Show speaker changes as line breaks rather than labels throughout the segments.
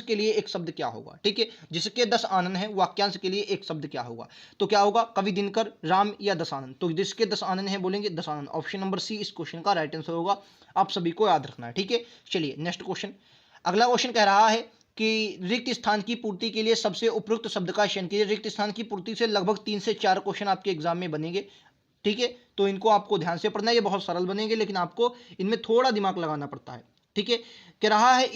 के लिए एक शब्द क्या होगा, ठीक है। जिसके 10 आनन है वाक्यांश के लिए एक शब्द क्या होगा, तो क्या होगा, कवि दिनकर, राम या दशानन। तो जिसके 10 आनन है बोलेंगे दशानन। ऑप्शन नंबर सी इस क्वेश्चन का राइट आंसर होगा, आप सभी को याद रखना है, ठीक है। चलिए नेक्स्ट क्वेश्चन। अगला क्वेश्चन कह रहा है कि रिक्त स्थान की पूर्ति के लिए सबसे उपयुक्त शब्द का चयन कीजिए। रिक्त स्थान की पूर्ति से लगभग 3 से 4 क्वेश्चन आपके एग्जाम में बनेंगे, ठीक है। तो इनको आपको ध्यान से पढ़ना है, ये बहुत सरल बनेंगे लेकिन आपको इनमें थोड़ा दिमाग लगाना पड़ता है, ठीक है। कह रहा है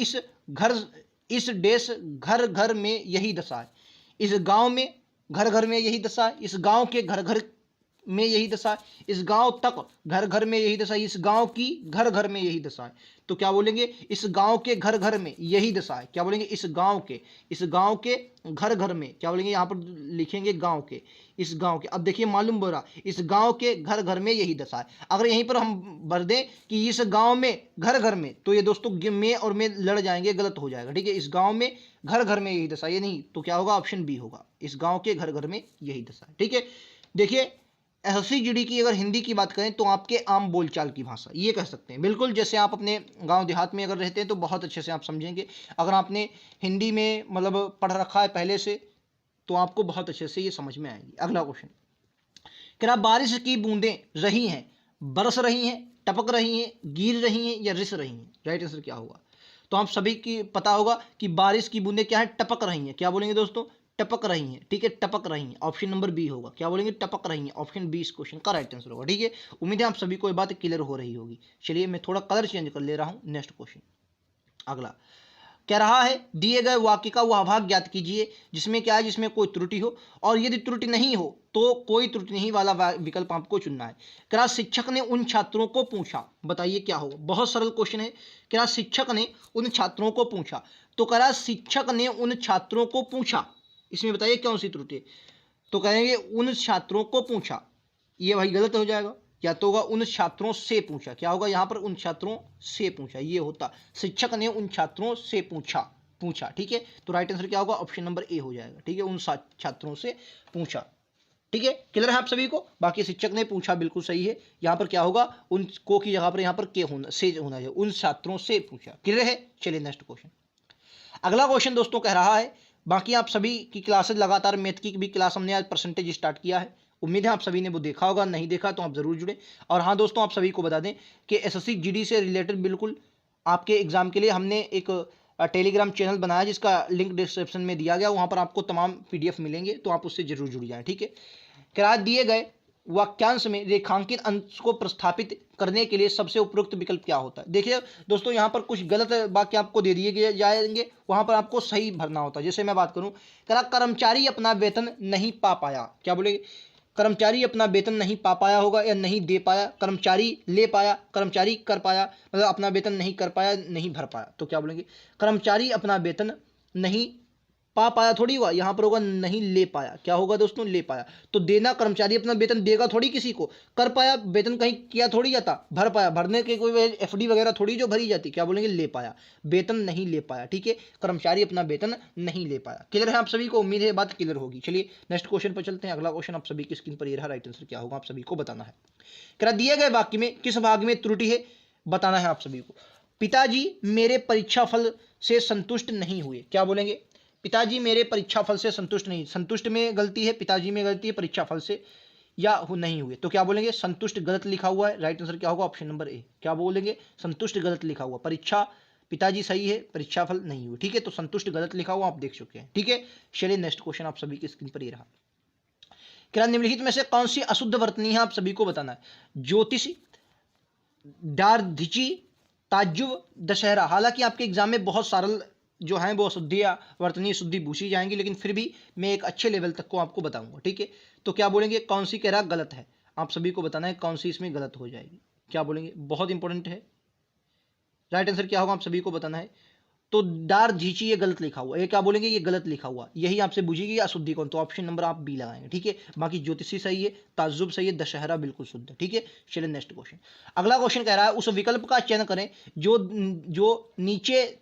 इस देश घर घर में यही दशा है, इस गांव में घर घर में यही दशा है, इस गांव के घर घर में यही दशा है, इस गांव तक घर घर में यही दशा है, इस गांव की घर घर में यही दशा है। तो क्या बोलेंगे, इस गांव के घर घर में यही दशा है। क्या बोलेंगे, इस गांव के घर घर में, क्या बोलेंगे, यहां पर लिखेंगे गांव के, इस गांव के। अब देखिए मालूम बोला, इस गांव के घर घर में यही दशा है। अगर यहीं पर हम भर दें कि इस गांव में घर घर में, तो ये दोस्तों में और में लड़ जाएंगे, गलत हो जाएगा, ठीक है। इस गांव में घर घर में यही दशा, ये नहीं, तो क्या होगा, ऑप्शन बी होगा, इस गांव के घर घर में यही दशा है, ठीक है। देखिए एसएससी की अगर हिंदी की बात करें तो आपके आम बोलचाल की भाषा ये कह सकते हैं, बिल्कुल जैसे आप अपने गांव देहात में अगर रहते हैं तो बहुत अच्छे से आप समझेंगे। अगर आपने हिंदी में मतलब पढ़ रखा है पहले से तो आपको बहुत अच्छे से ये समझ में आएगी। अगला क्वेश्चन, क्या बारिश की बूंदें रही हैं, बरस रही हैं, टपक रही हैं, गिर रही हैं या रिस रही हैं? राइट आंसर क्या होगा? तो आप सभी की पता होगा कि बारिश की बूंदें क्या है, टपक रही हैं। क्या बोलेंगे दोस्तों, टपक रही हैं, ठीक है, टपक रही हैं। ऑप्शन नंबर बी होगा, क्या बोलेंगे, टपक रही हैं। ऑप्शन बी इस क्वेश्चन का राइट आंसर होगा, ठीक है। उम्मीद है आप सभी को ये बात क्लियर हो रही होगी। चलिए मैं थोड़ा कलर चेंज कर ले रहा हूं। नेक्स्ट क्वेश्चन अगला कह रहा है, दिए गए वाक्य का वह भाग ज्ञात कीजिए जिसमें क्या है, जिसमें कोई त्रुटि हो, और यदि त्रुटि नहीं हो तो कोई त्रुटि नहीं वाला विकल्प आपको चुनना है। क्या शिक्षक ने उन छात्रों को पूछा, बताइए क्या होगा। बहुत सरल क्वेश्चन है। क्या शिक्षक ने उन छात्रों को पूछा, तो कह शिक्षक ने उन छात्रों को पूछा, इसमें बताइए कौन सी त्रुटि है। तो कहेंगे उन छात्रों को पूछा, ये भाई गलत हो जाएगा। या तो होगा उन छात्रों से पूछा, क्या होगा यहाँ पर, उन छात्रों से पूछा, ये होता शिक्षक ने उन छात्रों से पूछा, ठीक है। तो राइट आंसर क्या होगा, ऑप्शन नंबर ए हो जाएगा, ठीक है, उन छात्रों से पूछा, ठीक है। क्लियर है आप सभी को? बाकी शिक्षक ने पूछा बिल्कुल सही है। यहाँ पर क्या होगा, उनको की जगह पर यहाँ पर के होना, से होना चाहिए, उन छात्रों से पूछा। क्लियर है? चलिए नेक्स्ट क्वेश्चन। अगला क्वेश्चन दोस्तों कह रहा है, बाकी आप सभी की क्लासेज लगातार मैथ की भी क्लास हमने आज परसेंटेज स्टार्ट किया है, उम्मीद है आप सभी ने वो देखा होगा, नहीं देखा तो आप जरूर जुड़े। और हाँ दोस्तों, आप सभी को बता दें कि एसएससी जीडी से रिलेटेड बिल्कुल आपके एग्जाम के लिए हमने एक टेलीग्राम चैनल बनाया जिसका लिंक डिस्क्रिप्शन में दिया गया, वहाँ पर आपको तमाम पीडीएफ मिलेंगे, तो आप उससे जरूर जुड़ जाएं, ठीक है। क्या दिए गए वाक्यांश में रेखांकित अंश को प्रस्थापित करने के लिए सबसे उपयुक्त विकल्प क्या होता है? देखिए दोस्तों, यहाँ पर कुछ गलत वाक्य आपको दे दिए जाएंगे, वहां पर आपको सही भरना होता है। जैसे मैं बात करूं, क्या कर्मचारी अपना वेतन नहीं पा पाया, क्या बोलेंगे, कर्मचारी अपना वेतन नहीं पा पाया होगा या नहीं दे पाया, कर्मचारी ले पाया, कर्मचारी कर पाया, मतलब अपना वेतन नहीं कर पाया, नहीं भर पाया। तो क्या बोलेंगे, कर्मचारी अपना वेतन नहीं पा पाया थोड़ी हुआ, यहां पर होगा नहीं ले पाया। क्या होगा दोस्तों, ले पाया। तो देना, कर्मचारी अपना वेतन देगा थोड़ी किसी को, कर पाया वेतन कहीं किया थोड़ी जाता, भर पाया, भरने के कोई एफडी वगैरह थोड़ी जो भरी जाती। क्या बोलेंगे, ले पाया, वेतन नहीं ले पाया, ठीक है। कर्मचारी अपना वेतन नहीं ले पाया। क्लियर है आप सभी को? उम्मीद है बात क्लियर होगी। चलिए नेक्स्ट क्वेश्चन पर चलते हैं। अगला क्वेश्चन आप सभी की स्क्रीन पर ये रहा, राइट आंसर क्या होगा आप सभी को बताना है। क्या दिए गए वाक्य में किस भाग में त्रुटि है, बताना है आप सभी को। पिताजी मेरे परीक्षा फल से संतुष्ट नहीं हुए, क्या बोलेंगे, पिताजी मेरे परीक्षा फल से संतुष्ट नहीं, संतुष्ट में गलती है, पिताजी में गलती है, परीक्षा फल से या नहीं हुए। तो क्या बोलेंगे, संतुष्ट गलत लिखा हुआ है, राइट आंसर क्या होगा, ऑप्शन नंबर ए। क्या बोलेंगे, संतुष्ट गलत लिखा हुआ, परीक्षा पिताजी सही है, परीक्षा फल नहीं हुए, ठीक है। तो संतुष्ट गलत लिखा हुआ आप देख चुके हैं, ठीक है। चलिए नेक्स्ट क्वेश्चन आप सभी की स्क्रीन पर ये रहा। क्या निम्नलिखित में से कौन सी अशुद्ध वर्तनी है, आप सभी को बताना है। ज्योतिष, दार्धिची, ताज्जुब, दशहरा। हालांकि आपके एग्जाम में बहुत सरल जो हैं वो अशुद्धियाँ वर्तनी शुद्धि पूछी जाएंगी, लेकिन फिर भी मैं एक अच्छे लेवल तक को आपको बताऊंगा, ठीक है। तो क्या बोलेंगे, कौन सी कह रहा गलत है, आप सभी को बताना है कौन सी इसमें गलत हो जाएगी। क्या बोलेंगे, बहुत इंपॉर्टेंट है, राइट आंसर क्या होगा आप सभी को बताना है। तो दार झीची ये गलत लिखा हुआ, ये क्या बोलेंगे, ये गलत लिखा हुआ, यही आपसे पूछेगी अशुद्धि कौन, तो ऑप्शन नंबर आप बी लगाएंगे, ठीक है। बाकी ज्योतिषी सही है, ताज्जुब सही है, दशहरा बिल्कुल शुद्ध है, ठीक है। चलिए नेक्स्ट क्वेश्चन। अगला क्वेश्चन कह रहा है, उस विकल्प का चयन करें जो नीचे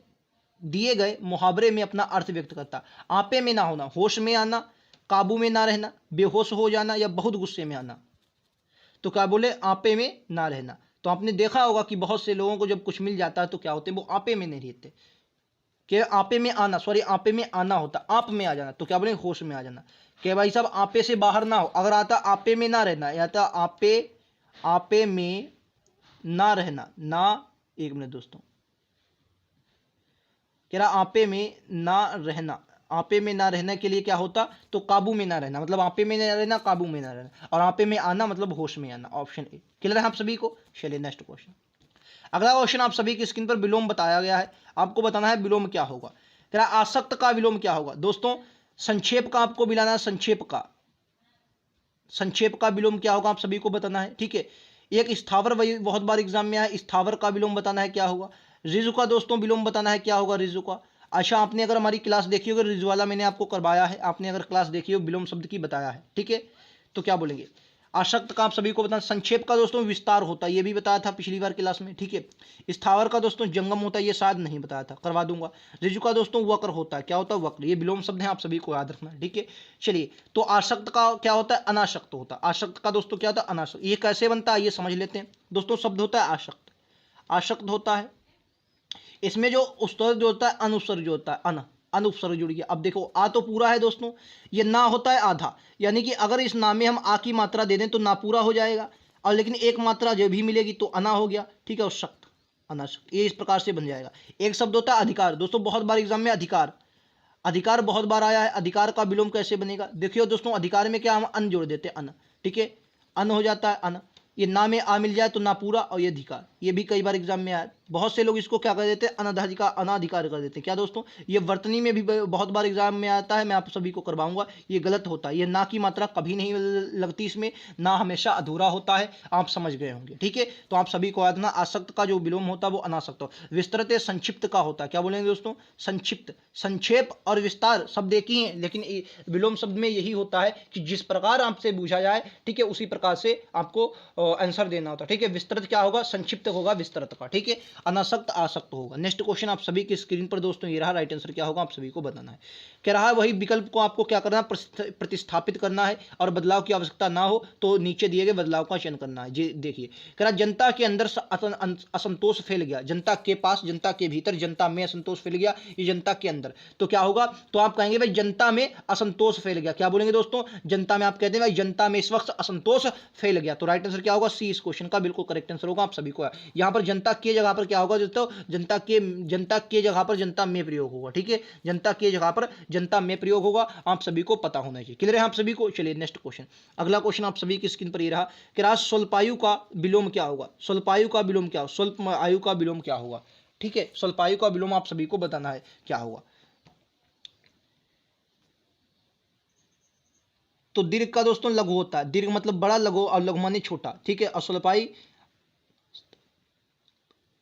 दिए गए मुहावरे में अपना अर्थ व्यक्त करता। आपे में ना होना, होश में आना, काबू में ना रहना, बेहोश हो जाना या बहुत गुस्से में आना। तो क्या बोले, आपे में ना रहना। तो आपने देखा होगा कि बहुत से लोगों को जब कुछ मिल जाता है तो क्या होते हैं, वो आपे में नहीं रहते, कि आपे में आना, सॉरी आपे में आना होता, आप में आ जाना, तो क्या बोलेंगे होश में आ जाना। कि भाई साहब आपे से बाहर ना हो, अगर आता आपे में ना रहना, या था आपे में ना रहना, ना, एक मिनट दोस्तों, कह रहा आपे में ना रहना, आपे में ना रहने के लिए क्या होता, तो काबू में ना रहना, मतलब आपे में ना रहना, काबू में ना रहना, और आपे में आना मतलब होश में आना। ऑप्शन ए क्लियर है आप सभी को। चलिए नेक्स्ट क्वेश्चन। अगला क्वेश्चन आप सभी की स्क्रीन पर विलोम बताया गया है, आपको बताना है विलोम क्या होगा। कह रहा आसक्त का विलोम क्या होगा। दोस्तों संक्षेप का आपको मिलाना है, संक्षेप का विलोम क्या होगा आप सभी को बताना है, ठीक है। एक स्थावर, वही बहुत बार एग्जाम में आया, स्थावर का विलोम बताना है क्या होगा। रिजु का दोस्तों विलोम बताना है क्या होगा, रिजु का। अच्छा आपने अगर हमारी क्लास देखी होगी, रिजु वाला मैंने आपको करवाया है, आपने अगर क्लास देखी हो विलोम शब्द की बताया है, ठीक है। तो क्या बोलेंगे, आसक्त का आप सभी को बताना, संक्षेप का दोस्तों विस्तार होता है, ये भी बताया था पिछली बार क्लास में, ठीक है। स्थावर का दोस्तों जंगम होता है, ये शायद नहीं बताया था, करवा दूंगा। रिजु का दोस्तों वक्र होता है, क्या होता है, वक्र, ये विलोम शब्द है, आप सभी को याद रखना है, ठीक है। चलिए तो आसक्त का क्या होता है, अनासक्त होता है। आसक्त का दोस्तों क्या होता है, अनासक्त। ये कैसे बनता है ये समझ लेते हैं दोस्तों। शब्द होता है आसक्त, आसक्त होता है, इसमें जो उपसर्ग जो होता है, अनुपसर्ग जो होता है, अनुपसर्ग जुड़ गया। अब देखो आ तो पूरा है दोस्तों, ये ना होता है आधा, यानी कि अगर इस ना में हम आ की मात्रा दे दें तो ना पूरा हो जाएगा, और लेकिन एक मात्रा जो भी मिलेगी तो अना हो गया, ठीक है। और शक्त, अनाशक्त, ये इस प्रकार से बन जाएगा। एक शब्द होता है अधिकार, दोस्तों बहुत बार एग्जाम में अधिकार, अधिकार बहुत बार आया है। अधिकार का विलोम कैसे बनेगा, देखियो दोस्तों, अधिकार में क्या हम अन जोड़ देते हैं, अन, ठीक है, अन हो जाता है अन। ये ना में आ मिल जाए तो ना पूरा, और ये अधिकार, ये भी कई बार एग्जाम में आया। बहुत से लोग इसको क्या कर देते हैं, अनाधिकार, अनाधिकार कर देते हैं। क्या दोस्तों, ये वर्तनी में भी बहुत बार एग्जाम में आता है, मैं आप सभी को करवाऊंगा, ये गलत होता है। ये ना की मात्रा कभी नहीं लगती इसमें, ना हमेशा अधूरा होता है, आप समझ गए होंगे, ठीक है। तो आप सभी को याद ना, आसक्त का जो विलोम होता है वो अनासक्त हो। विस्तृत संक्षिप्त का होता है, क्या बोलेंगे दोस्तों, संक्षिप्त। संक्षेप और विस्तार शब्द एक ही है, लेकिन विलोम शब्द में यही होता है कि जिस प्रकार आपसे पूछा जाए, ठीक है, उसी प्रकार से आपको आंसर देना होता है, ठीक है। विस्तृत क्या होगा, संक्षिप्त होगा विस्तृत का, ठीक है। अनासक्त आसक्त होगा। नेक्स्ट क्वेश्चन आप सभी की स्क्रीन पर दोस्तों ये रहा, राइट आंसर क्या होगा आप सभी को बताना है। कह रहा है वही विकल्प को आपको क्या करना है, प्रतिस्थापित करना है, और बदलाव की आवश्यकता ना हो तो नीचे दिए गए बदलाव का चयन करना है। जी देखिए, कह रहा जनता के अंदर असंतोष फैल गया, जनता के पास, जनता के भीतर, जनता में असंतोष फैल गया, ये जनता के अंदर, तो क्या होगा, तो आप कहेंगे भाई जनता में असंतोष फैल गया। क्या बोलेंगे दोस्तों, जनता में, आप कहते हैं भाई जनता में इस वक्त असंतोष फैल गया, तो राइट आंसर क्या होगा, सी इस क्वेश्चन का बिल्कुल करेक्ट आंसर होगा। आप सभी को यहां पर जनता के जगह पर क्या होगा दोस्तों, जनता के जगह पर जनता में प्रयोग होगा, ठीक है। जनता के जगह पर जनता में प्रयोग होगा, आप सभी को पता होना चाहिए। क्लियर है आप सभी को। चलिए नेक्स्ट क्वेश्चन, अगला क्वेश्चन आप सभी की स्क्रीन पर ये रहा कि राज स्वल्पायु का विलोम क्या होगा। स्वल्पायु का विलोम क्या होगा, स्वल्प आयु का विलोम क्या होगा, ठीक है। स्वल्पायु का विलोम आप सभी को बताना है क्या होगा। तो दीर्घ का दोस्तों लघु होता है, दीर्घ मतलब बड़ा, लघु और लघु माने छोटा, ठीक है। और स्वल्पायु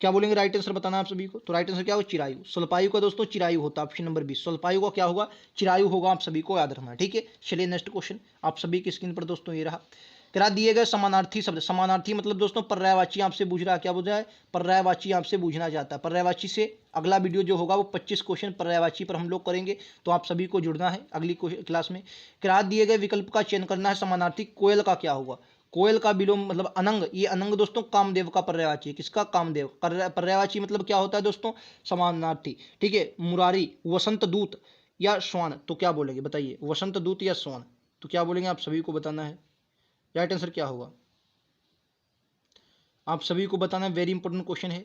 क्या बोलेंगे, राइट आंसर बताना आप सभी को। तो राइट आंसर क्या होगा, चिरायु। स्वल्पायु का दोस्तों चिरायु होता है, ऑप्शन नंबर 20। स्वल्पायु का क्या होगा, चिरायु होगा, आप सभी को याद रखना है, ठीक है। चलिए नेक्स्ट क्वेश्चन आप सभी की स्क्रीन पर दोस्तों ये रहा, करा दिए गए समानार्थी शब्द, समानार्थी मतलब दोस्तों पर्यायवाची आपसे पूछ रहा है, क्या पूछ रहा है, पर्यायवाची आपसे पूछना चाहता है। पर्यायवाची से अगला वीडियो जो होगा वो 25 क्वेश्चन पर्यायवाची पर हम लोग करेंगे, तो आप सभी को जुड़ना है अगली क्लास में। करा दिए गए विकल्प का चयन करना है, समानार्थी कोयल का क्या होगा। कोयल का विलोम मतलब अनंग, ये अनंग दोस्तों कामदेव का पर्यायवाची है, किसका, कामदेव। पर्यायवाची मतलब क्या होता है दोस्तों, समानार्थी, ठीक है। मुरारी, वसंत दूत या श्वान, तो क्या बोलेंगे बताइए, वसंत दूत या श्वान, तो क्या बोलेंगे आप सभी को बताना है। राइट आंसर क्या होगा आप सभी को बताना है, वेरी इंपॉर्टेंट क्वेश्चन है।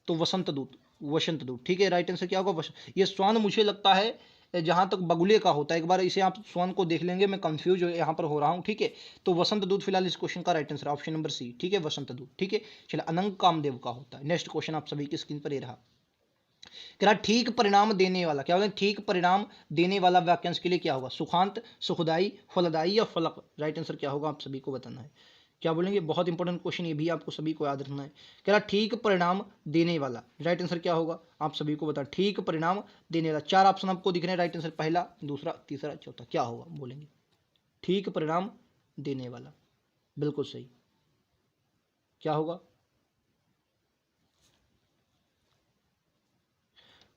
तो वसंत दूत, वसंत दूत, ठीक है। राइट आंसर क्या होगा, ये श्वान मुझे लगता है जहां तक बगुले का होता है, एक बार इसे आप श्वान को देख लेंगे, मैं कंफ्यूज यहाँ पर हो रहा हूँ, ठीक है। तो वसंत दूत फिलहाल इस क्वेश्चन का right answer option number C, ठीक है, वसंत दूत, ठीक है। चलिए अनंग कामदेव का होता है। नेक्स्ट क्वेश्चन आप सभी की स्क्रीन पर ये रहा, कह रहा ठीक परिणाम देने वाला, क्या बोले, ठीक परिणाम देने वाला वाक्यांश के लिए क्या होगा, सुखांत, सुखदाई, फलदाई या फलक। राइट आंसर क्या होगा आप सभी को बताना है, क्या बोलेंगे। बहुत इंपॉर्टेंट क्वेश्चन, ये भी आपको सभी को याद रखना है। कह रहा ठीक परिणाम देने वाला, राइट आंसर क्या होगा आप सभी को बता, ठीक परिणाम देने वाला। चार ऑप्शन आपको दिख रहे हैं, राइट आंसर पहला, दूसरा, तीसरा, चौथा, क्या होगा बोलेंगे, ठीक परिणाम देने वाला, बिल्कुल सही, क्या होगा,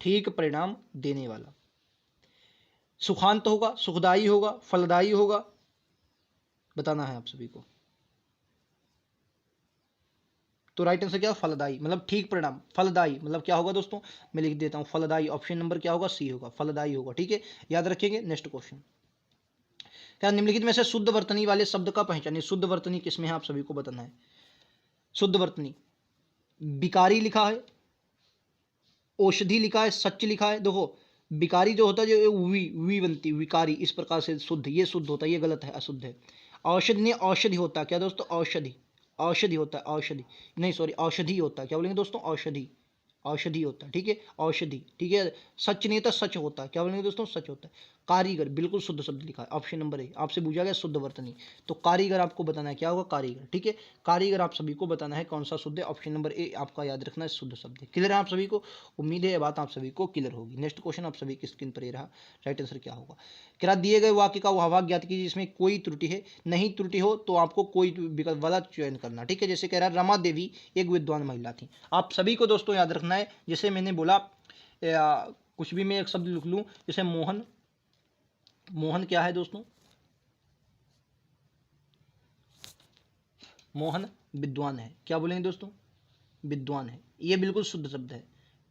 ठीक परिणाम देने वाला। सुखांत होगा, सुखदाई होगा, फलदायी होगा, बताना है आप सभी को। तो राइट आंसर क्या होगा? फलदायी, मतलब ठीक परिणाम। फलदायी मतलब क्या होगा दोस्तों? मैं लिख देता हूँ फलदायी। ऑप्शन नंबर क्या होगा? सी होगा, फलदायी होगा। ठीक है, याद रखेंगे। नेक्स्ट क्वेश्चन, क्या निम्नलिखित में से शुद्ध वर्तनी वाले शब्द का पहचानिए। शुद्ध वर्तनी किसमें है आप सभी को बताना है। शुद्ध वर्तनी, विकारी लिखा है, औषधि लिखा है, सच लिखा है। देखो विकारी जो होता है, जो वी बनती है विकारी, इस प्रकार से शुद्ध, ये शुद्ध होता है, ये गलत है, अशुद्ध है। औषधि नहीं, औषधि होता है। क्या दोस्तों? औषधि, औषधि होता है, औषधि नहीं, सॉरी, औषधि होता है। क्या बोलेंगे दोस्तों? औषधि, औषधि होता है। ठीक है, औषधि। ठीक है, सच नहीं होता, सच होता है। क्या बोलेंगे दोस्तों? सच होता है। कारीगर, बिल्कुल शुद्ध शब्द लिखा है, ऑप्शन नंबर ए। आपसे पूछा गया शुद्ध वर्तनी, तो कारीगर आपको बताना है, क्या होगा? कारीगर। ठीक है, कारीगर आप सभी को बताना है कौन सा शुद्ध है। ऑप्शन नंबर ए आपका याद रखना है, शुद्ध शब्द है। क्लियर है आप सभी को? उम्मीद है ये बात आप सभी को क्लियर होगी। नेक्स्ट क्वेश्चन आप सभी की स्क्रीन पर ये रहा। राइट आंसर क्या होगा? क्या दिए गए वाक्य का वह भाग ज्ञात कीजिए जिसमें कोई त्रुटि है। नहीं त्रुटि हो तो आपको कोई विकल्प वाला चयन करना। ठीक है, जैसे कह रहा है रमा देवी एक विद्वान महिला थी। आप सभी को दोस्तों याद रखना है, जैसे मैंने बोला कुछ भी मैं एक शब्द लिख लूं, जैसे मोहन। मोहन क्या है दोस्तों? मोहन विद्वान है। क्या बोलेंगे दोस्तों? विद्वान है, ये बिल्कुल शुद्ध शब्द है।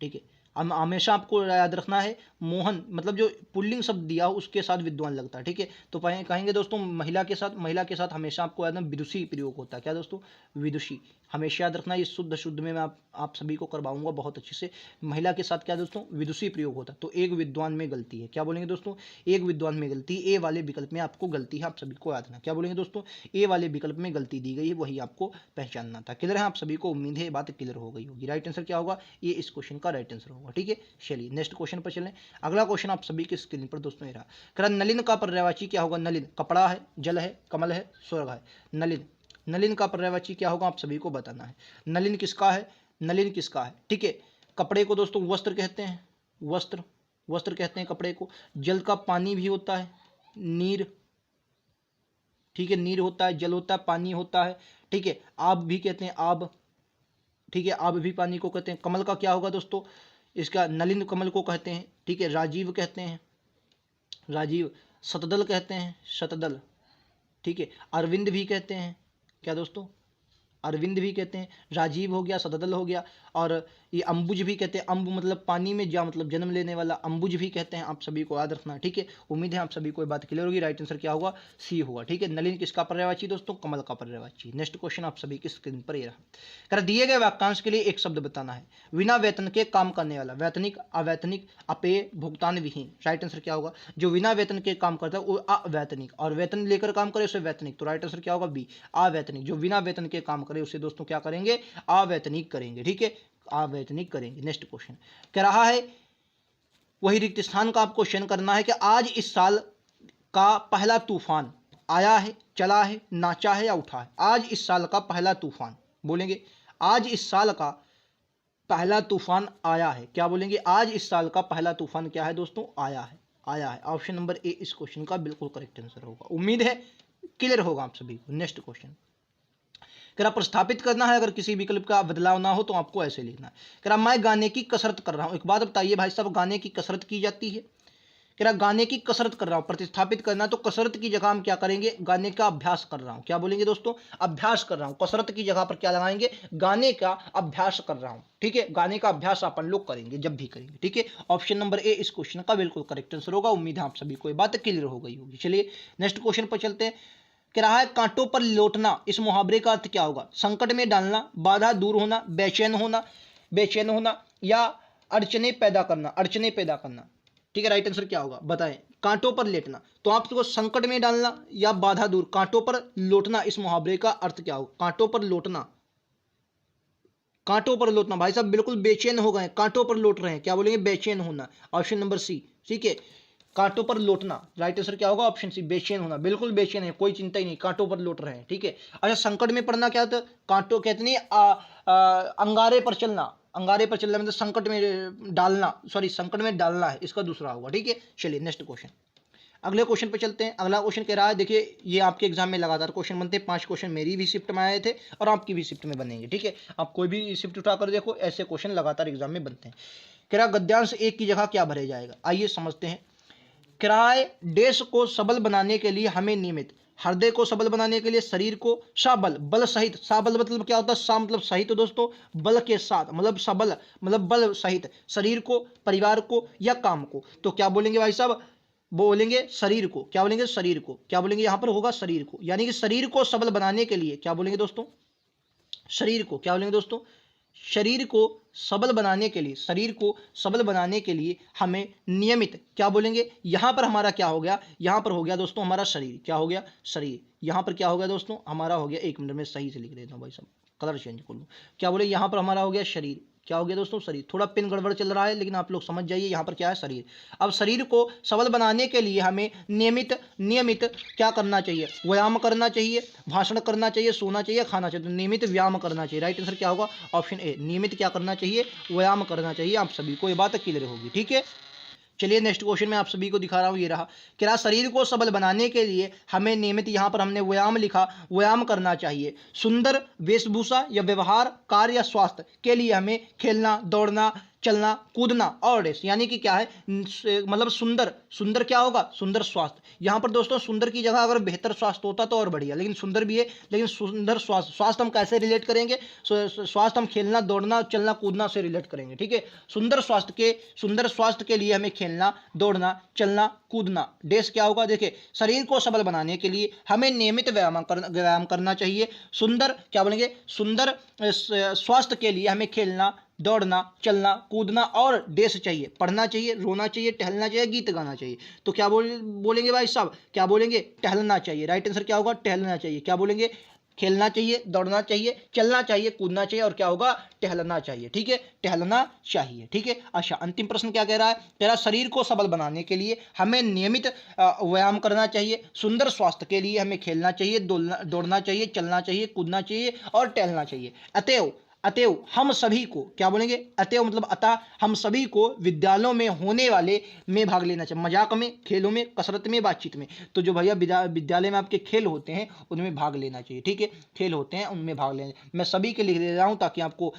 ठीक है, हम हमेशा आपको याद रखना है, मोहन मतलब जो पुल्लिंग शब्द दिया हो उसके साथ विद्वान लगता है। ठीक है, तो कहेंगे दोस्तों महिला के साथ, महिला के साथ हमेशा आपको याद रखना विदुषी प्रयोग होता है। क्या दोस्तों? विदुषी, हमेशा याद रखना। ये शुद्ध शुद्ध में मैं आप सभी को करवाऊंगा बहुत अच्छे से। महिला के साथ क्या दोस्तों? विदुषी प्रयोग होता है। तो एक विद्वान में गलती है। क्या बोलेंगे दोस्तों? एक विद्वान में गलती, ए वाले विकल्प में आपको गलती है, आप सभी को याद रखना। क्या बोलेंगे दोस्तों? ए वाले विकल्प में गलती दी गई है, वही आपको पहचानना था। क्लियर है आप सभी को? उम्मीद है ये बात क्लियर हो गई होगी। राइट आंसर क्या होगा? ये इस क्वेश्चन का राइट आंसर होगा। ठीक है, चलिए नेक्स्ट क्वेश्चन पर चलें। अगला क्वेश्चन आप सभी के स्क्रीन पर दोस्तों ये रहा। कह नलिन का पर्यायवाची क्या होगा? नलिन कपड़ा है, जल है, कमल है, स्वर्ग है। नलिन, नलिन का पर्यायवाची क्या होगा आप सभी को बताना है। नलिन किसका है? नलिन किसका है? ठीक है, कपड़े को दोस्तों वस्त्र कहते हैं, वस्त्र, वस्त्र कहते हैं कपड़े को। जल का पानी भी होता है, नीर। ठीक है, नीर होता है, जल होता है, पानी होता है। ठीक है, आब भी कहते हैं, आब। ठीक है, आब भी पानी को कहते हैं। कमल का क्या होगा दोस्तों? इसका नलिन कमल को कहते हैं। ठीक है, राजीव कहते हैं, राजीव। शतदल कहते हैं, शतदल। ठीक है, अरविंद भी कहते हैं। क्या दोस्तों? अरविंद भी कहते हैं। राजीव हो गया, शतदल हो गया, और ये अंबुज भी कहते हैं। अंब मतलब पानी में जा मतलब जन्म लेने वाला, अंबुज भी कहते हैं। आप सभी को याद रखना है। ठीक है, उम्मीद है आप सभी को ये बात क्लियर होगी। राइट आंसर क्या होगा? सी होगा। ठीक है, नलिन किसका पर्यायवाची दोस्तों? कमल का पर्यायवाची। नेक्स्ट क्वेश्चन आप सभी की स्क्रीन पर ये रहा। कर दिए गए वाक्यांश के लिए एक शब्द बताना है। बिना वेतन के काम करने वाला, वैतनिक, अवैतनिक, अपेय, भुगतान विहीन। राइट आंसर क्या होगा? जो बिना वेतन के काम करता है वो अवैतनिक, और वेतन लेकर काम करे उसे वैतनिक। तो राइट आंसर क्या होगा? बी, अवैतनिक। जो बिना वेतन के काम करे उसे दोस्तों क्या करेंगे? अवैतनिक करेंगे। ठीक है, अवैतनिक करेंगे। नेक्स्ट क्वेश्चन कह रहा है, वही रिक्त स्थान का आपको क्वेश्चन करना है कि आज इस साल का पहला तूफान आया है, चला है, नाचा है या उठा है। आज इस साल का पहला तूफान, बोलेंगे आज इस साल का पहला तूफान आया है। क्या बोलेंगे? आज इस साल का पहला तूफान क्या है दोस्तों? आया है, आया है। ऑप्शन नंबर ए इस क्वेश्चन का बिल्कुल करेक्ट आंसर होगा। उम्मीद है क्लियर होगा आप सभी को। नेक्स्ट क्वेश्चन कह प्रस्थापित करना है, अगर किसी विकल्प का बदलाव ना हो तो आपको ऐसे लिखना है। कह मैं गाने की कसरत कर रहा हूं। एक बात बताइए भाई साहब, गाने की कसरत की जाती है? कह गाने की कसरत कर रहा हूं, प्रतिस्थापित करना, तो कसरत की जगह हम क्या करेंगे? गाने का अभ्यास कर रहा हूं। क्या बोलेंगे दोस्तों? अभ्यास कर रहा हूं। कसरत की जगह पर क्या लगाएंगे? गाने का अभ्यास कर रहा हूं। ठीक है, गाने का अभ्यास अपन लोग करेंगे जब भी करेंगे। ठीक है, ऑप्शन नंबर ए इस क्वेश्चन का बिल्कुल करेक्ट आंसर होगा। उम्मीद है आप सभी को ये बात क्लियर हो गई होगी। चलिए नेक्स्ट क्वेश्चन पर चलते हैं। कह रहा है कांटों पर लौटना, इस मुहावरे का अर्थ क्या होगा? संकट में डालना, बाधा दूर होना, बेचैन होना, बेचैन होना, या अड़चने पैदा करना, अड़चने पैदा करना। ठीक है, राइट आंसर क्या होगा बताएं? कांटों पर लेटना, तो आपको संकट में डालना या बाधा दूर। कांटों पर लौटना, इस मुहावरे का अर्थ क्या होगा? कांटों पर लौटना, कांटों पर लौटना। भाई साहब बिल्कुल बेचैन हो गए, कांटों पर लौट रहे हैं। क्या बोलेंगे? बेचैन होना। Option number C. ठीक है, कांटों पर लौटना, राइट आंसर क्या होगा? ऑप्शन सी, बेचैन होना। बिल्कुल बेचैन है, कोई चिंता ही नहीं, कांटों पर लौट रहे हैं। ठीक है, अच्छा संकट में पड़ना क्या होता है? कांटों कहते नहीं, अंगारे पर चलना, अंगारे पर चलना मतलब संकट में डालना, सॉरी संकट में डालना है, इसका दूसरा होगा। ठीक है, चलिए नेक्स्ट क्वेश्चन, अगले क्वेश्चन पे चलते हैं। अगला क्वेश्चन कह रहा है, देखिए ये आपके एग्जाम में लगातार क्वेश्चन बनते हैं। 5 क्वेश्चन मेरी भी शिफ्ट में आए थे और आपकी भी शिफ्ट में बनेंगे। ठीक है, आप कोई भी शिफ्ट उठाकर देखो, ऐसे क्वेश्चन लगातार एग्जाम में बनते हैं। कह रहा गद्यांश एक की जगह क्या भरे जाएगा? आइए समझते हैं। किराए देश को सबल बनाने के लिए हमें नियमित हृदय को सबल बनाने के लिए, शरीर को सबल, बल सहित, सबल मतलब क्या होता है, सा मतलब सहित दोस्तों, बल के साथ मतलब सबल मतलब बल सहित, शरीर को, परिवार को या काम को। तो क्या बोलेंगे भाई साहब, बोलेंगे शरीर को, क्या बोलेंगे शरीर को, क्या बोलेंगे यहां पर होगा शरीर को, यानी कि शरीर को सबल बनाने के लिए क्या बोलेंगे दोस्तों, शरीर को, क्या बोलेंगे दोस्तों, शरीर को सबल बनाने के लिए, शरीर को सबल बनाने के लिए हमें नियमित, क्या बोलेंगे, यहां पर हमारा क्या हो गया, यहां पर हो गया दोस्तों हमारा शरीर, क्या हो गया शरीर, यहां पर क्या हो गया दोस्तों हमारा हो गया, एक मिनट में सही से लिख देता हूं भाई साहब, कलर चेंज कर लूं, क्या बोले यहां पर हमारा हो गया शरीर, क्या हो गया दोस्तों शरीर, थोड़ा पिन गड़बड़ चल रहा है लेकिन आप लोग समझ जाइए यहां पर क्या है शरीर। अब शरीर को सबल बनाने के लिए हमें नियमित नियमित क्या करना चाहिए, व्यायाम करना चाहिए, भाषण करना चाहिए, सोना चाहिए, खाना चाहिए। तो नियमित व्यायाम करना चाहिए, राइट आंसर क्या होगा, ऑप्शन ए, नियमित क्या करना चाहिए, व्यायाम करना चाहिए। आप सभी को ये बात क्लियर होगी, ठीक है। चलिए नेक्स्ट क्वेश्चन मैं आप सभी को दिखा रहा हूँ, ये रहा, क्या शरीर को सबल बनाने के लिए हमें नियमित, यहाँ पर हमने व्यायाम लिखा, व्यायाम करना चाहिए। सुंदर वेशभूषा या व्यवहार, कार्य या स्वास्थ्य के लिए हमें खेलना, दौड़ना, चलना, कूदना और रेस, यानी कि क्या है, मतलब सुंदर, सुंदर क्या होगा, सुंदर स्वास्थ्य। यहाँ पर दोस्तों सुंदर की जगह अगर बेहतर स्वास्थ्य होता तो और बढ़िया, लेकिन सुंदर भी है, लेकिन सुंदर स्वास्थ्य, स्वास्थ्य हम कैसे रिलेट करेंगे, स्वास्थ्य हम खेलना, दौड़ना, चलना, कूदना से रिलेट करेंगे, ठीक है। सुंदर स्वास्थ्य के लिए हमें खेलना, दौड़ना, चलना, कूदना, डेस क्या होगा, देखिए शरीर को सबल बनाने के लिए हमें नियमित व्यायाम करना चाहिए। सुंदर क्या बोलेंगे, सुंदर स्वास्थ्य के लिए हमें खेलना, दौड़ना, चलना, कूदना और डेस चाहिए, पढ़ना चाहिए, रोना चाहिए, टहलना चाहिए, गीत गाना चाहिए। तो क्या बोलेंगे भाई साहब, क्या बोलेंगे, टहलना चाहिए, राइट आंसर क्या होगा, टहलना चाहिए। क्या बोलेंगे, खेलना चाहिए, दौड़ना चाहिए, चलना चाहिए, कूदना चाहिए और क्या होगा, टहलना चाहिए, ठीक है, टहलना चाहिए, ठीक है। अच्छा अंतिम प्रश्न क्या कह रहा है, कह रहा शरीर को सबल बनाने के लिए हमें नियमित व्यायाम करना चाहिए, सुंदर स्वास्थ्य के लिए हमें खेलना चाहिए, दौड़ना चाहिए, चलना चाहिए, कूदना चाहिए और टहलना चाहिए। अतएव हम सभी को, क्या बोलेंगे, अतएव मतलब अतः हम सभी को विद्यालयों में होने वाले में भाग लेना चाहिए, मजाक में, खेलों में, कसरत में, बातचीत में। तो जो भैया विद्यालय में आपके खेल होते हैं उनमें भाग लेना चाहिए, ठीक है, खेल होते हैं उनमें भाग लेना, मैं सभी के लिख दे रहा हूँ ताकि आपको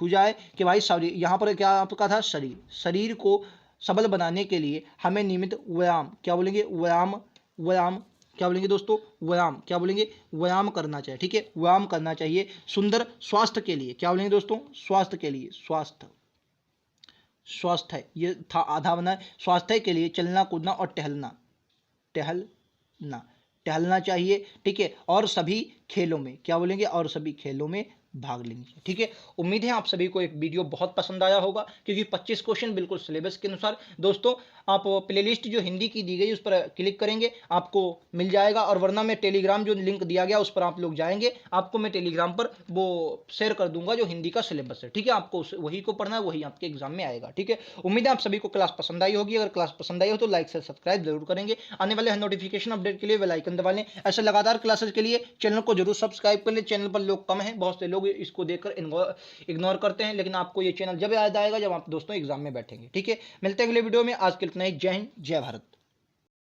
हो जाए कि भाई शरीर, यहाँ पर क्या आपका था, शरीर को सबल बनाने के लिए हमें नियमित व्यायाम, क्या बोलेंगे, व्यायाम क्या बोलेंगे दोस्तों, व्यायाम, क्या बोलेंगे, व्यायाम करना चाहिए, ठीक है, व्यायाम करना चाहिए। सुंदर स्वास्थ्य के लिए, क्या बोलेंगे दोस्तों, स्वास्थ्य के लिए, स्वास्थ्य ये था आधा बना है, स्वास्थ्य के लिए चलना, कूदना और टहलना चाहिए, ठीक है। और सभी खेलों में, क्या बोलेंगे, और सभी खेलों में भाग लेंगे, ठीक है। उम्मीद है आप सभी को एक वीडियो बहुत पसंद आया होगा, क्योंकि 25 क्वेश्चन बिल्कुल सिलेबस के अनुसार। दोस्तों आप प्लेलिस्ट जो हिंदी की दी गई उस पर क्लिक करेंगे आपको मिल जाएगा, और वरना मैं टेलीग्राम जो लिंक दिया गया उस पर आप लोग जाएंगे, आपको मैं टेलीग्राम पर वो शेयर कर दूंगा जो हिंदी का सिलेबस है, ठीक है। आपको वही को पढ़ना है, वही आपके एग्जाम में आएगा, ठीक है। उम्मीद है आप सभी को क्लास पसंद आई होगी, अगर क्लास पसंद आई हो तो लाइक से सब्सक्राइब जरूर करेंगे, आने वाले नोटिफिकेशन अपडेट के लिए बेल आइकन दबा लें। ऐसे लगातार क्लासेस के लिए चैनल को जरूर सब्सक्राइब कर लें। चैनल पर लोग कम हैं, बहुत से लोग इसको देखकर इग्नोर करते हैं, लेकिन आपको ये चैनल जब याद आएगा जब आप दोस्तों एग्जाम में बैठेंगे, ठीक है। मिलते हैं अगले वीडियो में, आज के लिए इतना ही। जय हिंद, जय भारत।